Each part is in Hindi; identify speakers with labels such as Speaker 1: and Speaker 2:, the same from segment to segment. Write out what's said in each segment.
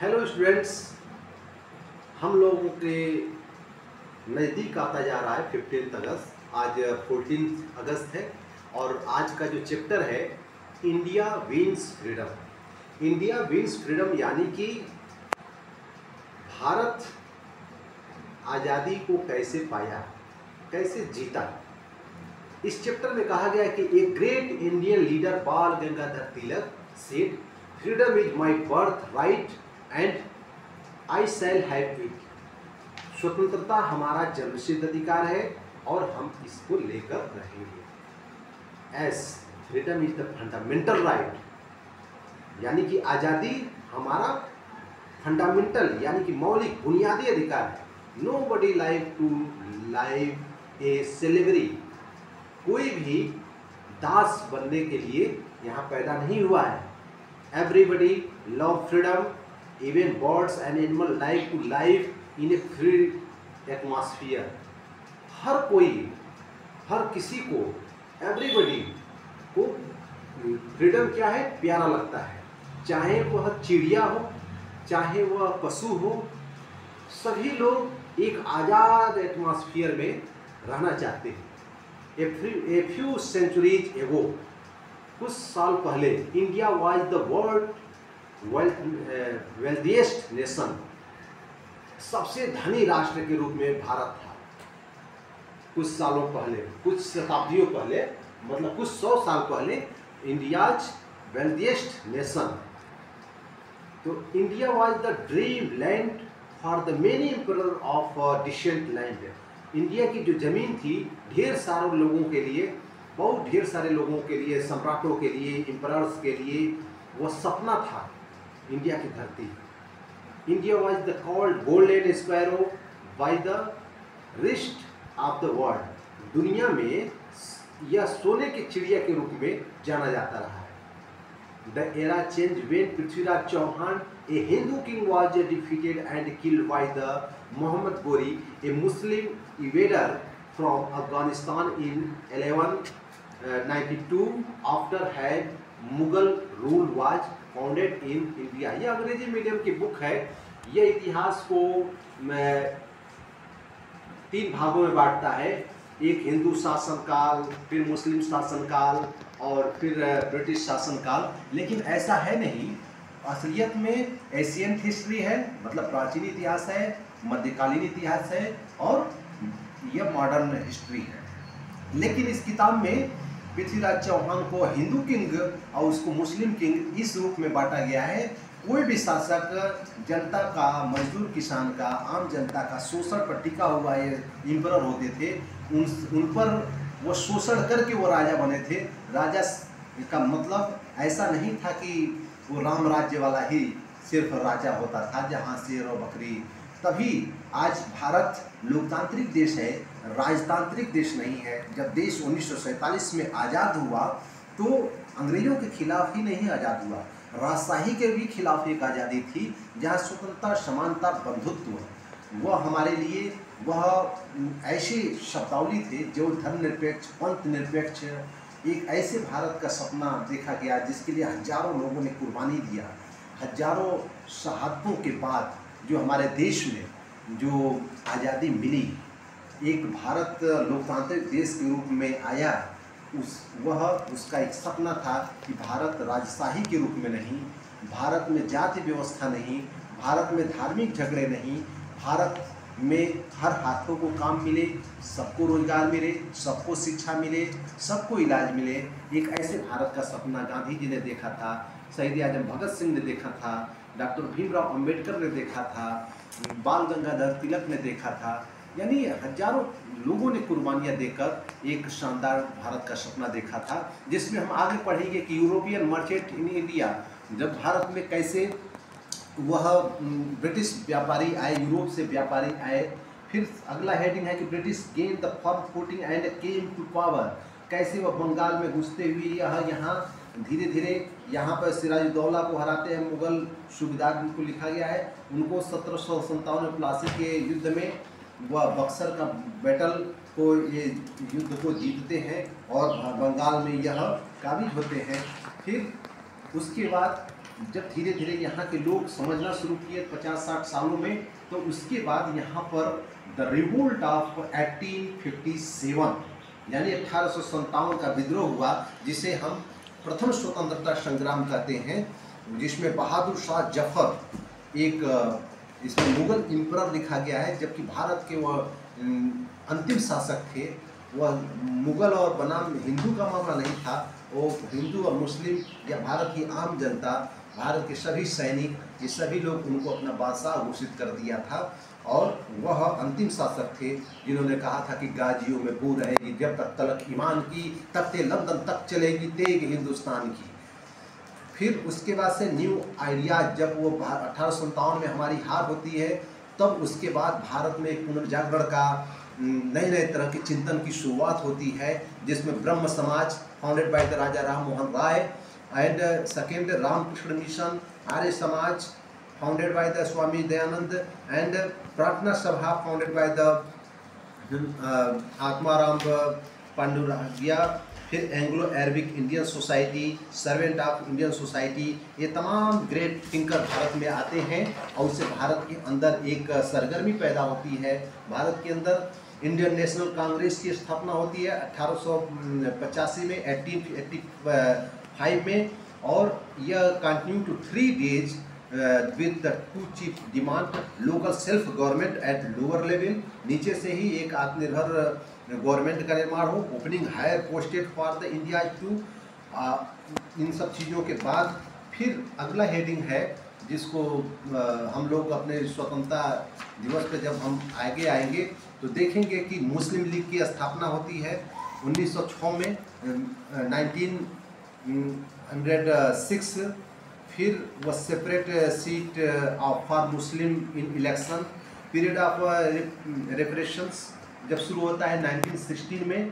Speaker 1: हेलो स्टूडेंट्स, हम लोगों के नज़दीक आता जा रहा है 15 अगस्त। आज 14 अगस्त है और आज का जो चैप्टर है India wins freedom. India wins freedom यानी कि भारत आज़ादी को कैसे पाया, कैसे जीता। इस चैप्टर में कहा गया कि a great Indian leader Bal Gangadhar Tilak said freedom is my birth right and I shall have it. स्वतंत्रता हमारा जन्मसिद्ध अधिकार है और हम इसको लेकर रहेंगे। S freedom is the fundamental right, यानी कि आज़ादी हमारा फंडामेंटल यानी कि मौलिक बुनियादी अधिकार है। Nobody life to live a slavery, कोई भी दास बनने के लिए यहाँ पैदा नहीं हुआ है। Everybody love freedom, even birds and animal like to live in a free atmosphere. हर कोई, हर किसी को, एवरीबडी को फ्रीडम क्या है, प्यारा लगता है। चाहे वह चिड़िया हो, चाहे वह पशु हो, सभी लोग एक आज़ाद एटमॉस्फियर में रहना चाहते हैं। ए फ्यू सेंचुरीज एगो, कुछ साल पहले, India was the world wealthiest nation, सबसे धनी राष्ट्र के रूप में भारत था। कुछ सालों पहले, कुछ शताब्दियों पहले, मतलब कुछ 100 साल पहले, इंडियाज वेल्थिएस्ट नेशन। तो India was the dream land for the many emperor of descent land. India की जो ज़मीन थी, ढेर सारे लोगों के लिए, बहुत ढेर सारे लोगों के लिए, सम्राटों के लिए, एम्परर्स के लिए वो सपना था इंडिया की धरती। India was the called golden sparrow by the wrist of the world. दुनिया में यह सोने की चिड़िया के रूप में जाना जाता रहा है। The era change when Prithviraj Chauhan, a Hindu king, was defeated and killed by the Mohammad Ghori, a Muslim invader from Afghanistan in 1192 after had Mughal rule was founded in India. यह अंग्रेजी मीडियम की बुक है। यह इतिहास को 3 भागों में बांटता है। एक हिंदू शासनकाल, फिर मुस्लिम शासनकाल और फिर ब्रिटिश शासनकाल। लेकिन ऐसा है नहीं, असलियत में एशियंट हिस्ट्री है, मतलब प्राचीन इतिहास है, मध्यकालीन इतिहास है और यह मॉडर्न हिस्ट्री है। लेकिन इस किताब में पृथ्वीराज चौहान को हिंदू किंग और उसको मुस्लिम किंग इस रूप में बांटा गया है। कोई भी शासक जनता का, मजदूर किसान का, आम जनता का शोषण पर टिका हुआ ये इम्परर होते थे। उन पर वो शोषण करके वो राजा बने थे। राजा का मतलब ऐसा नहीं था कि वो राम राज्य वाला ही सिर्फ राजा होता था जहाँ शेर और बकरी। तभी आज भारत लोकतांत्रिक देश है, राजतांत्रिक देश नहीं है। जब देश 1947 में आज़ाद हुआ तो अंग्रेजों के खिलाफ ही नहीं आज़ाद हुआ, राजशाही के भी खिलाफ एक आज़ादी थी जहाँ स्वतंत्रता, समानता, बंधुत्व वह हमारे लिए वह ऐसे शब्दावली थे जो धर्मनिरपेक्ष, पंथ निरपेक्ष, एक ऐसे भारत का सपना देखा गया जिसके लिए हजारों लोगों ने कुर्बानी दिया। हजारों शहादतों के बाद जो हमारे देश में जो आज़ादी मिली, एक भारत लोकतांत्रिक देश के रूप में आया, उसका एक सपना था कि भारत राजशाही के रूप में नहीं, भारत में जाति व्यवस्था नहीं, भारत में धार्मिक झगड़े नहीं, भारत में हर हाथों को काम मिले, सबको रोजगार मिले, सबको शिक्षा मिले, सबको इलाज मिले। एक ऐसे भारत का सपना गांधी जी ने देखा था, शहीद आजम भगत सिंह ने देखा था, डॉक्टर भीमराव अंबेडकर ने देखा था, बाल गंगाधर तिलक ने देखा था। यानी हजारों लोगों ने कुर्बानियाँ देकर एक शानदार भारत का सपना देखा था, जिसमें हम आगे पढ़ेंगे कि यूरोपियन मर्चेंट इन इंडिया, जब भारत में कैसे वह ब्रिटिश व्यापारी आए, यूरोप से व्यापारी आए। फिर अगला हेडिंग है कि British gain the firm footing and came to power, कैसे वह बंगाल में घुसते हुए यहाँ धीरे धीरे यहाँ पर सिराजुद्दौला को हराते हैं। मुगल सूबेदार जिनको लिखा गया है, उनको 1757 में प्लासी के युद्ध में वह बक्सर का बैटल को, ये युद्ध को जीतते हैं और बंगाल में यह काबिज होते हैं। फिर उसके बाद जब धीरे धीरे यहाँ के लोग समझना शुरू किए 50-60 सालों में, तो उसके बाद यहाँ पर द रिवोल्ट ऑफ 1857 यानी 1857 का विद्रोह हुआ, जिसे हम प्रथम स्वतंत्रता संग्राम कहते हैं, जिसमें बहादुर शाह जफर एक इसमें मुगल इम्परर लिखा गया है, जबकि भारत के वह अंतिम शासक थे। वह मुगल और बनाम हिंदू का मामला नहीं था, वो हिंदू और मुस्लिम या भारत की आम जनता, भारत के सभी सैनिक, ये सभी लोग उनको अपना बादशाह घोषित कर दिया था। और वह अंतिम शासक थे जिन्होंने कहा था कि गाजियों में बू रहेगी जब तक तलक ईमान की, तख्ते लंदन तक चलेगी तेग हिंदुस्तान की। फिर उसके बाद से न्यू आइडियाज, जब वो 1857 में हमारी हार होती है, तब उसके बाद भारत में एक पुनर्जागरण का नए नए तरह के चिंतन की शुरुआत होती है, जिसमें Brahmo Samaj founded by the Raja Ram Mohan Roy and second Ramakrishna mission, Arya Samaj founded by the Swami Dayanand and Prarthana Sabha founded by the Atmaram Pandurangia, फिर Anglo Arabic Indian society, servant of Indian society, ये तमाम ग्रेट थिंकर भारत में आते हैं और उससे भारत के अंदर एक सरगर्मी पैदा होती है। भारत के अंदर इंडियन नेशनल कांग्रेस की स्थापना होती है 1885 में, 1885 में, और यह continue to 3 days with the 2 chief demand, local self government at lower level, नीचे से ही एक आत्मनिर्भर गवर्नमेंट का निर्माण हो, opening higher posted for the India too. इन सब चीज़ों के बाद फिर अगला हेडिंग है, जिसको हम लोग अपने स्वतंत्रता दिवस पे जब हम आगे आएंगे तो देखेंगे कि मुस्लिम लीग की स्थापना होती है 1906 में, 1906। फिर वह separate seat of for Muslim in election, period of reparations जब शुरू होता है 1916 में,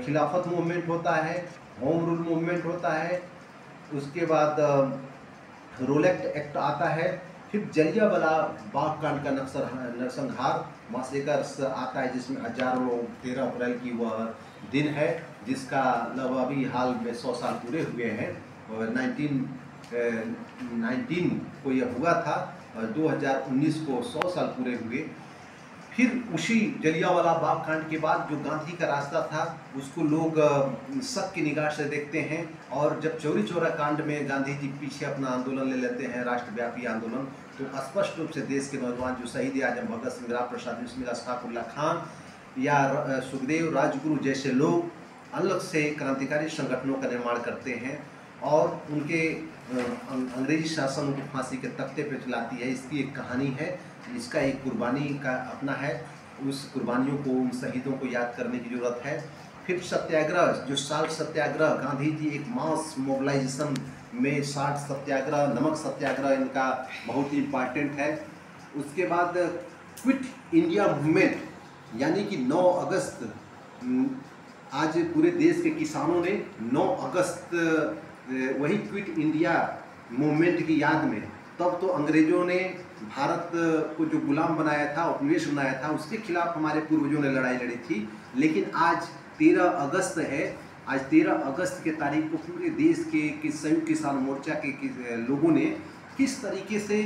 Speaker 1: खिलाफत मूवमेंट होता है, होम रूल मूवमेंट होता है, उसके बाद रोलेक्ट एक्ट आता है, फिर जलियांवाला बाग कांड का नरसंहार मासेकर आता है, जिसमें हजारों लोग 13 अप्रैल की वह दिन है, जिसका लगभग अभी हाल में 100 साल पूरे हुए हैं, और 1919 को यह हुआ था और 2019 को 100 साल पूरे हुए। फिर उसी जलियांवाला बाग कांड के बाद जो गांधी का रास्ता था उसको लोग शक की निगाह से देखते हैं, और जब चौरी चौरा कांड में गांधी जी पीछे अपना आंदोलन ले लेते हैं, राष्ट्रव्यापी आंदोलन, तो स्पष्ट रूप से देश के नौजवान जो शहीद आजम भगत सिंह, राम प्रसाद बिस्मिल, अशफाक उल्लाह खान या सुखदेव, राजगुरु जैसे लोग अलग से क्रांतिकारी संगठनों का निर्माण करते हैं और उनके अंग्रेजी शासन उनको फांसी के तख्ते पर चलाती है। इसकी एक कहानी है, इसका एक कुर्बानी का अपना है, उस कुर्बानियों को, उन शहीदों को याद करने की ज़रूरत है। फिर सत्याग्रह, जो साल्ट सत्याग्रह, गांधी जी एक मास मोबिलाइजेशन में साल्ट सत्याग्रह, नमक सत्याग्रह इनका बहुत इम्पॉर्टेंट है। उसके बाद क्विट इंडिया मूवमेंट, यानी कि 9 अगस्त, आज पूरे देश के किसानों ने 9 अगस्त वही क्विट इंडिया मूवमेंट की याद में, तब तो अंग्रेज़ों ने भारत को जो गुलाम बनाया था, उपनिवेश बनाया था, उसके खिलाफ हमारे पूर्वजों ने लड़ाई लड़ी थी। लेकिन आज 13 अगस्त है, आज 13 अगस्त के तारीख को पूरे देश के संयुक्त किसान मोर्चा के लोगों ने किस तरीके से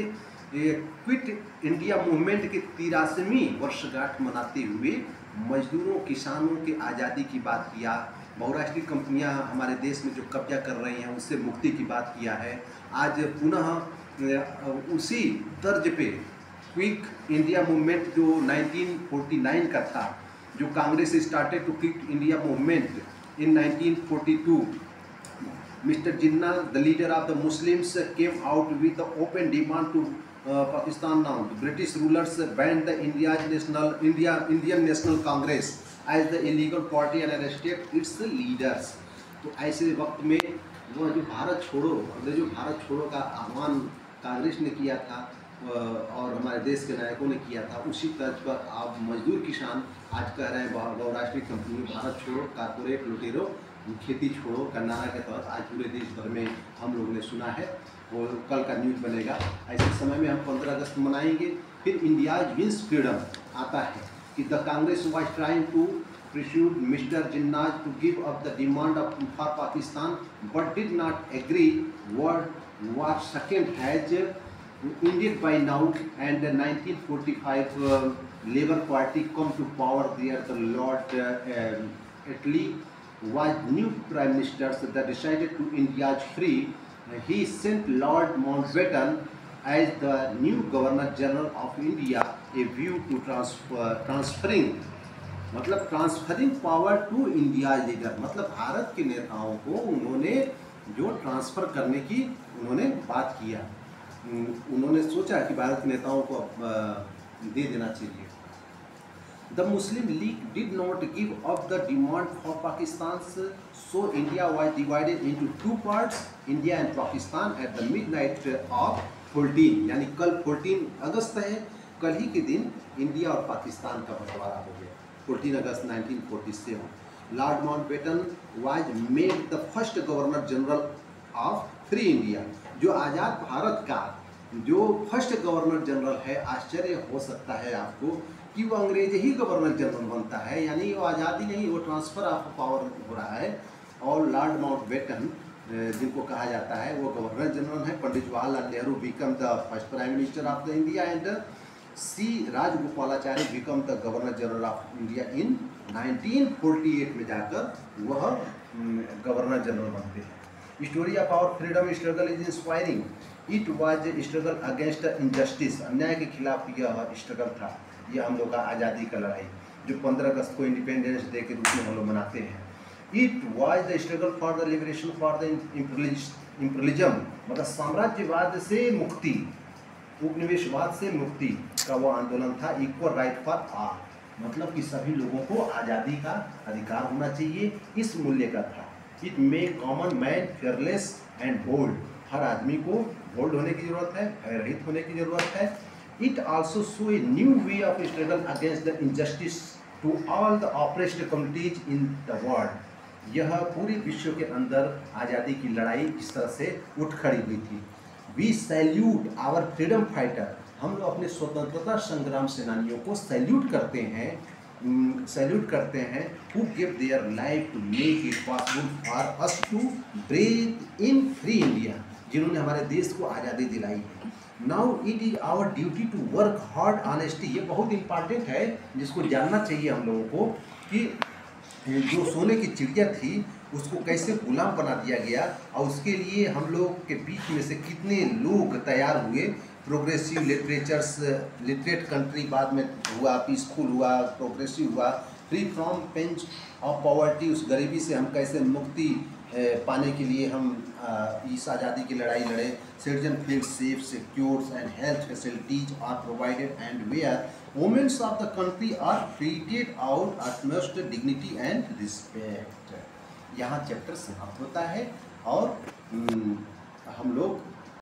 Speaker 1: क्विट इंडिया मूवमेंट की 83वीं वर्षगांठ मनाते हुए मजदूरों, किसानों की आज़ादी की बात किया, बहुराष्ट्रीय कंपनियां हमारे देश में जो कब्जा कर रही हैं उससे मुक्ति की बात किया है। आज पुनः उसी तर्ज पे क्विट इंडिया मूवमेंट जो 1949 का था, जो Congress started to quit India movement in 1942, mister Jinnah, the leader of the Muslims, came out with the open demand to Pakistan now. The British rulers banned the Indian National Congress as the illegal party and arrested its leaders. तो ऐसे वक्त में वो जो भारत छोड़ो, अंग्रेजों भारत छोड़ो का आह्वान कांग्रेस ने किया था और हमारे देश के नायकों ने किया था, उसी तर्ज पर आप मजदूर किसान आज कह रहे हैं बहुराष्ट्रीय कंपनी भारत छोड़ो, कारपोरेट लुटेरो खेती छोड़ो का नारा के तहत आज पूरे देश भर में हम लोग ने सुना है, और कल का न्यूज़ बनेगा। ऐसे समय में हम 15 अगस्त मनाएंगे। फिर इंडियाज विंस फ्रीडम आता है कि the Congress was trying to persuade Mr. Jinnah to give up the demand of for Pakistan, but did not agree. Word was second has ended by now, and the 1945 Labour Party come to power there. The Lord Attlee was new Prime Minister, so that decided to India's free. He sent Lord Mountbatten as the new Governor General of India, a view to transferring power to India leader, मतलब भारत के नेताओं को उन्होंने जो ट्रांसफ़र करने की उन्होंने बात किया। उन्होंने सोचा कि भारत के नेताओं को दे देना चाहिए। The Muslim league did not give up the demand for Pakistan, so India was divided into two parts, India and Pakistan at the midnight of 14, यानी कल 14 अगस्त है, कल ही के दिन इंडिया और पाकिस्तान का बंटवारा हो गया। 14 अगस्त 1947, Lord Mountbatten was made the first governor general of free India. जो आज़ाद भारत का जो फर्स्ट गवर्नर जनरल है, आश्चर्य हो सकता है आपको कि वो अंग्रेज ही गवर्नर जनरल बनता है, यानी वो आज़ादी नहीं, वो ट्रांसफ़र ऑफ पावर हो रहा है। और लॉर्ड माउंटबेटन जिनको कहा जाता है वो गवर्नर जनरल है। Pandit Jawaharlal Nehru become the first prime minister of the India and C Rajagopalachari become the governor general of India in 1948 में जाकर वह गवर्नर जनरल बनते हैं। Story of our freedom struggle is inspiring. It was struggle against injustice, अन्याय के खिलाफ यह स्ट्रगल था। यह हम लोग का आज़ादी का लड़ाई जो 15 अगस्त को इंडिपेंडेंस डे के रूप में हम लोग मनाते हैं। It was the struggle for the liberation for the imperialism, मतलब साम्राज्यवाद से मुक्ति, उपनिवेशवाद से मुक्ति का वो आंदोलन था। इक्वल राइट फॉर ऑल, मतलब कि सभी लोगों को आज़ादी का अधिकार होना चाहिए, इस मूल्य का था। It make common man fearless and bold, हर आदमी को बोल्ड होने की जरूरत है, भयरहित होने की जरूरत है। It also show a new way of struggle against the injustice to all the oppressed communities in the world. यह पूरे विश्व के अंदर आज़ादी की लड़ाई इस तरह से उठ खड़ी हुई थी। We salute our freedom fighter, हम लोग अपने स्वतंत्रता संग्राम सेनानियों को सैल्यूट करते हैं who give their life to make it possible for us to breathe in free India, जिन्होंने हमारे देश को आज़ादी दिलाई है। Now it is our duty to work hard honesty, ये बहुत इंपॉर्टेंट है जिसको जानना चाहिए हम लोगों को कि जो सोने की चिड़िया थी उसको कैसे गुलाम बना दिया गया, और उसके लिए हम लोग के बीच में से कितने लोग तैयार हुए। प्रोग्रेसिव लिटरेट कंट्री बाद में हुआ, पीसफुल हुआ, प्रोग्रेसिव हुआ, free from Pench of poverty, उस गरीबी से हम कैसे मुक्ति पाने के लिए हम इस आज़ादी की लड़ाई लड़े। Citizen feel safe, secures and health facilities are provided and where womens of the country are treated out utmost dignity and respect. यहाँ चैप्टर समाप्त होता है और हम लोग